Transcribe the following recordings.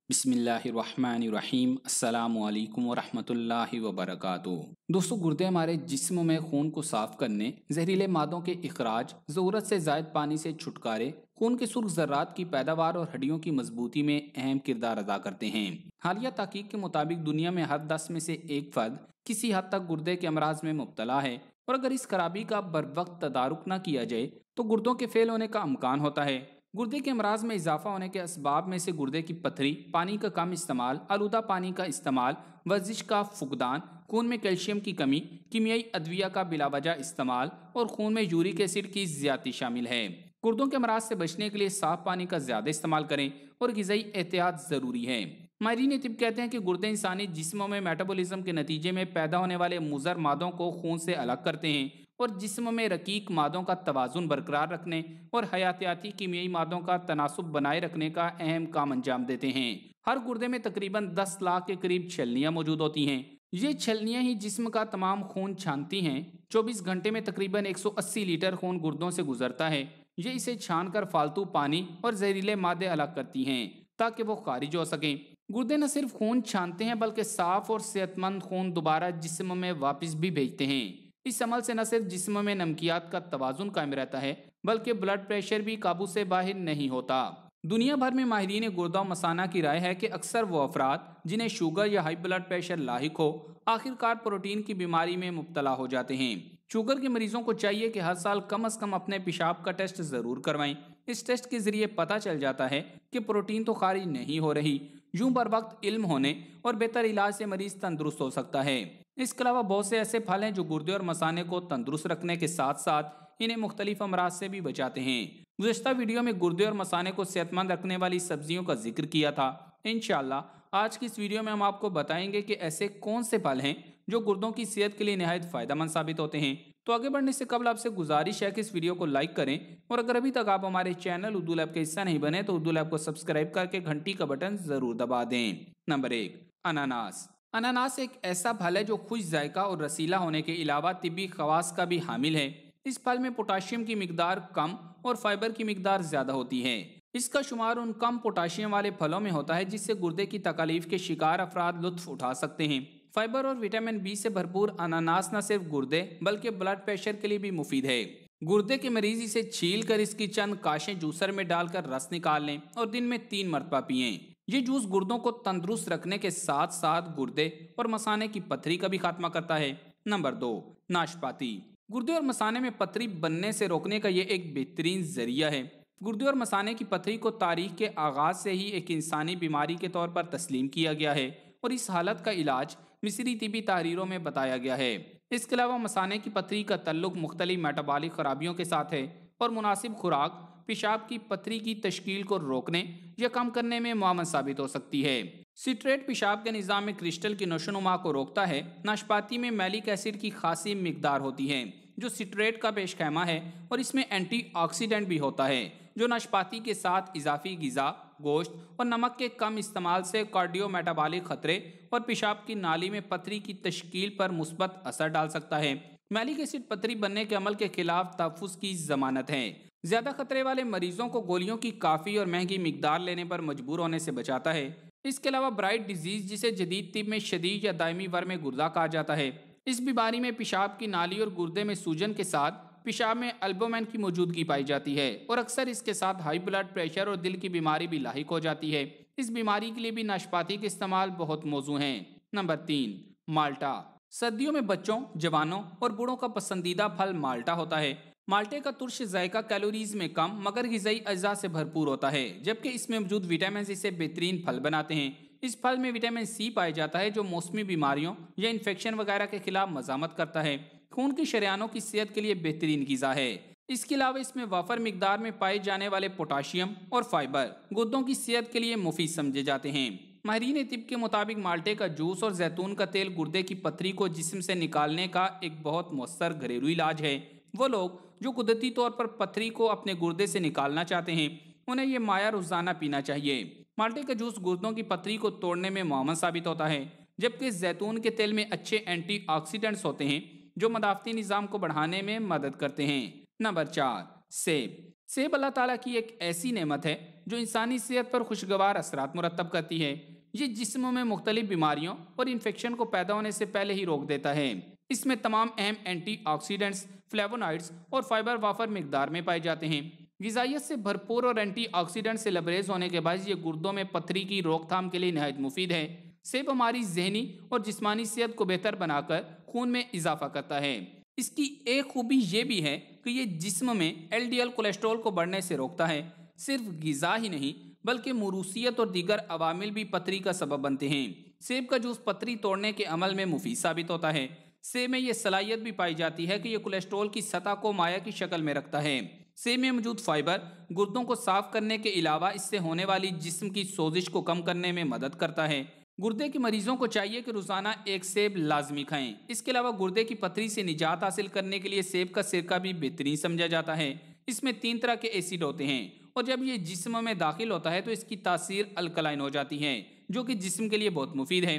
बिस्मिल्लाहिर्रहमानिर्रहीम। अस्सलामु अलैकुम वरहमतुल्लाहि वबरकातुहू। दोस्तों, गुर्दे हमारे जिस्म में खून को साफ करने, जहरीले मादों के इखराज, ज़रूरत से ज़ायद पानी से छुटकारे, खून के सुर्ख ज़र्रात की पैदावार और हड्डियों की मजबूती में अहम किरदार अदा करते हैं। हालिया तहकीक के मुताबिक दुनिया में हर 10 में से एक फर्द किसी हद तक गुर्दे के अमराज में मुब्तला है, और अगर इस खराबी का बरवक्त तदारुक न किया जाए तो गुर्दों के फेल होने का इम्कान होता है। गुर्दे के अमराज में इजाफा होने के असबाब में से गुर्दे की पथरी, पानी का कम इस्तेमाल, आलूदा पानी का इस्तेमाल, वर्जिश का फुकदान, खून में कैल्शियम की कमी, कीमियाई अद्विया का बिलावजह इस्तेमाल और खून में यूरिक एसिड की ज्यादती शामिल है। गुर्दों के अमराज से बचने के लिए साफ पानी का ज्यादा इस्तेमाल करें और ग़िज़ाई एहतियात ज़रूरी है। माहिरीन तिब कहते हैं कि गुर्दे इंसानी जिस्मों में मेटाबॉलिज्म के नतीजे में पैदा होने वाले मुज़र मादों को खून से अलग करते हैं और जिस्म में रकीक मादों का तवाज़ुन बरकरार रखने और हयातियाती कीमियाई मादों का तनासुब बनाए रखने का अहम काम अंजाम देते हैं। हर गुर्दे में तकरीबन 10 लाख के करीब छलनियां मौजूद होती हैं। ये छलनियां ही जिस्म का तमाम खून छानती हैं। 24 घंटे में तकरीबन 180 लीटर खून गुर्दों से गुजरता है। ये इसे छान कर फालतू पानी और जहरीले मादे अलग करती हैं ताकि वो खारिज हो सकें। गुर्दे न सिर्फ खून छानते हैं बल्कि साफ और सेहतमंद खून दोबारा जिस्म में वापस भी भेजते हैं। इस अमल से न सिर्फ जिस्म में नमकियात का तवाजुन कायम रहता है बल्कि ब्लड प्रेशर भी काबू से बाहर नहीं होता। दुनिया भर में माहिरीन गुर्दा मसाना की राय है कि अक्सर वो अफराद जिन्हें शुगर या हाई ब्लड प्रेशर लाहिक हो, आखिरकार प्रोटीन की बीमारी में मुब्तला हो जाते हैं। शुगर के मरीजों को चाहिए कि हर साल कम से कम अपने पेशाब का टेस्ट जरूर करवाएं। इस टेस्ट के जरिए पता चल जाता है कि प्रोटीन तो खारिज नहीं हो रही। यूं बर वक्त इल्म होने और बेहतर इलाज से मरीज तंदुरुस्त हो सकता है। इसके अलावा बहुत से ऐसे फल हैं जो गुर्दे और मसाने को तंदुरुस्त रखने के साथ साथ इन्हें मुख्तलिफ अमराज से भी बचाते हैं। गुज़श्ता वीडियो में गुर्दे और मसाने को सेहतमंद रखने वाली सब्जियों का जिक्र किया था। इंशाअल्लाह आज की इस वीडियो में हम आपको बताएंगे कि ऐसे कौन से फल हैं जो गुर्दों की सेहत के लिए निहायत फायदेमंद साबित होते हैं। तो आगे बढ़ने से कबल आपसे गुजारिश है कि इस वीडियो को लाइक करें, और अगर अभी तक आप हमारे चैनल उर्दू लैब का हिस्सा नहीं बने तो उर्दू लैब को सब्सक्राइब करके घंटी का बटन जरूर दबा दें। नंबर 1, अनानास। अनानास एक ऐसा फल है जो खुश जायका और रसीला होने के अलावा तिब्बी खवास का भी हामिल है। इस फल में पोटाशियम की मिकदार कम और फाइबर की मिकदार ज्यादा होती है। इसका शुमार उन कम पोटाशियम वाले फलों में होता है जिससे गुर्दे की तकलीफ के शिकार अफराद लुत्फ उठा सकते हैं। फाइबर और विटामिन बी से भरपूर अनानास न सिर्फ गुर्दे बल्कि ब्लड प्रेशर के लिए भी मुफीद है। गुर्दे के मरीज इसे छील कर इसकी चंद काशें जूसर में डालकर रस निकाल लें और दिन में 3 मरतबा पिएं। ये जूस गुर्दों को तंदुरुस्त रखने के साथ साथ गुर्दे और मसाने की पथरी का भी खात्मा करता है। नंबर 2, नाशपाती। गुर्दे और मसाने में पथरी बनने से रोकने का ये एक बेहतरीन जरिया है। गुर्दे और मसाने की पथरी को तारीख के आगाज से ही एक इंसानी बीमारी के तौर पर तस्लीम किया गया है और इस हालत का इलाज मिस्री तिबी तहरीरों में बताया गया है। इसके अलावा मसाने की पथरी का तल्लुक मुख्तलिफ मेटाबॉलिक खराबियों के साथ है और मुनासिब खुराक पेशाब की पथरी की तश्कील को रोकने या कम करने में मुआवन साबित हो सकती है। सिट्रेट पेशाब के निज़ाम में क्रिस्टल की नशोनुमा को रोकता है। नाशपाती में मैलिक एसिड की खासी मिकदार होती है जो सिट्रेट का पेशखैमा है, और इसमें एंटीऑक्सीडेंट भी होता है जो नाशपाती के साथ इजाफी गिजा, गोश्त और नमक के कम इस्तेमाल से कार्डियोमेटाबॉलिक खतरे और पेशाब की नाली में पथरी की तश्कील पर मुस्बत असर डाल सकता है। मैलिक एसिड पथरी बनने के अमल के खिलाफ तहफ़्फ़ुज़ की जमानत है। ज्यादा खतरे वाले मरीजों को गोलियों की काफ़ी और महंगी मिकदार लेने पर मजबूर होने से बचाता है। इसके अलावा ब्राइट डिजीज, जिसे जदीद तिब में शदीद या दायमी वर्म गुर्दा कहा जाता है, इस बीमारी में पेशाब की नाली और गुर्दे में सूजन के साथ पेशाब में अल्बुमिन की मौजूदगी पाई जाती है और अक्सर इसके साथ हाई ब्लड प्रेशर और दिल की बीमारी भी लाहिक हो जाती है। इस बीमारी के लिए भी नाशपाती के इस्तेमाल बहुत मौजू हैं। नंबर 3, माल्टा। सर्दियों में बच्चों, जवानों और बूढ़ों का पसंदीदा फल माल्टा होता है। माल्टे का तुर्श जायका कैलोरीज में कम मगर ग़िज़ाई अज्जा से भरपूर होता है, जबकि इसमें मौजूद विटामिन इसे बेहतरीन फल बनाते हैं। इस फल में विटामिन सी पाया जाता है जो मौसमी बीमारियों या इन्फेक्शन वगैरह के खिलाफ मज़ामत करता है। खून की शरियानों की सेहत के लिए बेहतरीन ग़िज़ा है। इसके अलावा इसमें वाफर मिकदार में पाए जाने वाले पोटाशियम और फाइबर गुर्दों की सेहत के लिए मुफीद समझे जाते हैं। माहिरीन तिब के मुताबिक माल्टे का जूस और जैतून का तेल गुर्दे की पथरी को जिस्म से निकालने का एक बहुत मौसर घरेलू इलाज है। वो लोग जो कुदरती तौर पर पथरी को अपने गुर्दे से निकालना चाहते हैं उन्हें यह माया रोजाना पीना चाहिए। माल्टे का जूस गुर्दों की पथरी को तोड़ने में मुआवन साबित होता है, जबकि जैतून के तेल में अच्छे एंटीऑक्सीडेंट्स होते हैं जो मदाफती निज़ाम को बढ़ाने में मदद करते हैं। नंबर 4, सेब। सेब अल्लाह ताला की एक ऐसी नेमत है जो इंसानी सेहत पर खुशगवार असरात मुरतब करती है। ये जिस्म में मुख्तलिफ बीमारियों और इन्फेक्शन को पैदा होने से पहले ही रोक देता है। इसमें तमाम अहम एंटीऑक्सीडेंट्स, फ्लेवोनॉइड्स और फाइबर वाफर मिकदार में पाए जाते हैं। ग़िज़ाइयत से भरपूर और एंटीऑक्सीडेंट से लबरेज होने के बाद ये गुर्दों में पथरी की रोकथाम के लिए नहायत मुफीद है। सेब हमारी जहनी और जिस्मानी सेहत को बेहतर बनाकर खून में इजाफा करता है। इसकी एक खूबी ये भी है कि ये जिस्म में एलडीएल कोलेस्ट्रॉल को बढ़ने से रोकता है। सिर्फ ग़िज़ा ही नहीं बल्कि मुरूसियत और दीगर अवामिल भी पथरी का सबब बनते हैं। सेब का जूस पथरी तोड़ने के अमल में मुफीद साबित होता है। सेब में यह सलाहियत भी पाई जाती है कि यह कोलेस्ट्रॉल की सतह को माया की शक्ल में रखता है। सेब में मौजूद फाइबर गुर्दों को साफ करने के अलावा इससे होने वाली जिस्म की सोजिश को कम करने में मदद करता है। गुर्दे के मरीजों को चाहिए कि रोजाना एक सेब लाजमी खाएं। इसके अलावा गुर्दे की पथरी से निजात हासिल करने के लिए सेब का सिरका भी बेहतरीन समझा जाता है। इसमें 3 तरह के एसिड होते हैं और जब ये जिस्म में दाखिल होता है तो इसकी तासीर अल्कलाइन हो जाती है, जो कि जिस्म के लिए बहुत मुफीद है।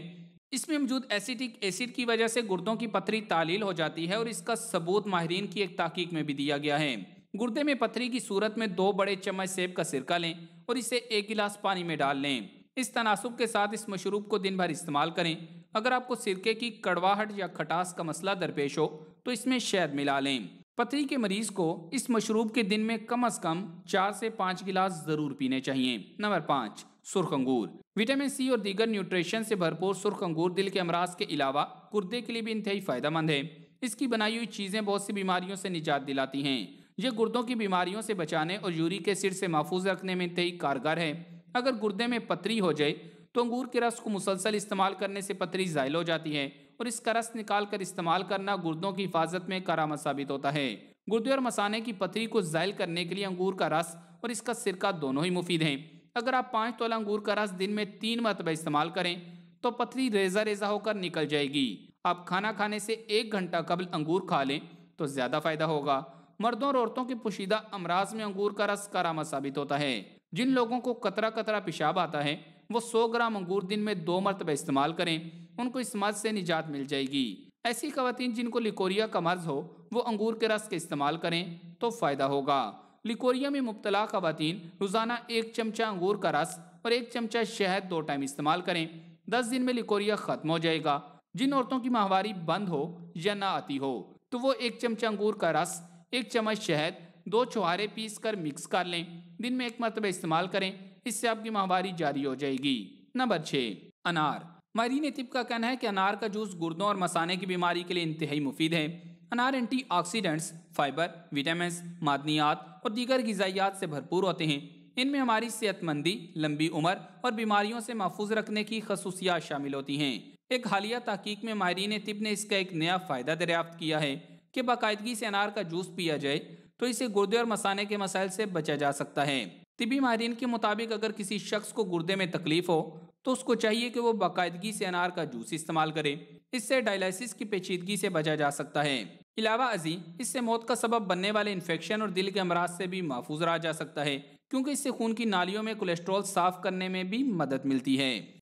इसमें मौजूद एसिटिक एसिड की वजह से गुर्दों की पथरी तालील हो जाती है और इसका सबूत माहिरीन की एक तहकीक में भी दिया गया है। गुर्दे में पथरी की सूरत में 2 बड़े चम्मच सेब का सिरका लें और इसे 1 गिलास पानी में डाल लें। इस तनासुब के साथ इस मशरूब को दिन भर इस्तेमाल करें। अगर आपको सिरके की कड़वाहट या खटास का मसला दरपेश हो तो इसमें शहद मिला लें। पथरी के मरीज को इस मशरूब के दिन में कम से कम 4 से 5 गिलास जरूर पीने चाहिए। नंबर 5, सुर्ख अंगूर। विटामिन सी और दीगर न्यूट्रिशन से भरपूर सुर्ख अंगूर दिल के अमराज के अलावा गुर्दे के लिए भी इंतहाई फायदेमंद है। इसकी बनाई हुई चीजें बहुत सी बीमारियों से निजात दिलाती हैं। यह गुर्दों की बीमारियों से बचाने और यूरिक एसिड से महफूज रखने में इंतहाई कारगर है। अगर गुर्दे में पथरी हो जाए तो अंगूर के रस को मुसलसल इस्तेमाल करने से पथरी ज़ाइल हो जाती है और इसका रस निकाल कर इस्तेमाल करना गुर्दों की हिफाजत में करामत साबित होता है। गुर्दे और मसाने की पथरी को ज़ाइल करने के लिए अंगूर का रस और इसका सिरका दोनों ही मुफीद हैं। अगर आप 5 तोला अंगूर का रस दिन में 3 मरतबा इस्तेमाल करें तो पथरी रेजा रेजा होकर निकल जाएगी। आप खाना खाने से 1 घंटा कबल अंगूर खा लें तो ज़्यादा फायदा होगा। मर्दों और औरतों के पोशीदा अमराज में अंगूर का रस करामत साबित होता है। जिन लोगों को कतरा कतरा पेशाब आता है वो 100 ग्राम अंगूर दिन में 2 मरतबा इस्तेमाल करें, उनको इस मर्ज से निजात मिल जाएगी। ऐसी खवातीन जिनको लिकोरिया का मर्ज हो वो अंगूर के रस के इस्तेमाल करें तो फायदा होगा। लिकोरिया में मुब्तला खवातीन रोजाना 1 चमचा अंगूर का रस और 1 चमचा शहद 2 टाइम इस्तेमाल करें। 10 दिन में लिकोरिया खत्म हो जाएगा। जिन औरतों की माहवारी बंद हो या ना आती हो तो वो 1 चमचा अंगूर का रस, 1 चम्मच शहद, 2 छुहारे पीस कर मिक्स कर लें। दिन में 1 मरतबा इस्तेमाल करें, इससे आपकी माहवारी जारी हो जाएगी। नंबर 6, अनार। माहिरीन तिब का कहना है कि अनार का जूस गुर्दों और मसाने की बीमारी के लिए इंतहाई मुफीद है। अनार एंटीऑक्सीडेंट्स, फाइबर, विटामिन, मादनियात और दीगर ग़िज़ाइयात से भरपूर होते हैं। इनमें हमारी सेहतमंदी, लंबी उम्र और बीमारियों से महफूज रखने की खसूसियात शामिल होती हैं। एक हालिया तहकीक में माहिरीन तिब ने इसका एक नया फ़ायदा दरियाफ्त किया है कि बाकायदगी से अनार का जूस पिया जाए तो इसे गुर्दे और मसाने के मसाइल से बचा जा सकता है। तिबी माहिरीन के मुताबिक अगर किसी शख्स को गुर्दे में तकलीफ हो तो उसको चाहिए कि वो बाकायदगी से अनार का जूस इस्तेमाल करे। इससे डायलिसिस की पेचीदगी से बचा जा सकता है। इलावा अजी इससे मौत का सबब बनने वाले इन्फेक्शन और दिल के अमराज से भी महफूज रहा जा सकता है, क्योंकि इससे खून की नालियों में कोलेस्ट्रॉल साफ करने में भी मदद मिलती है।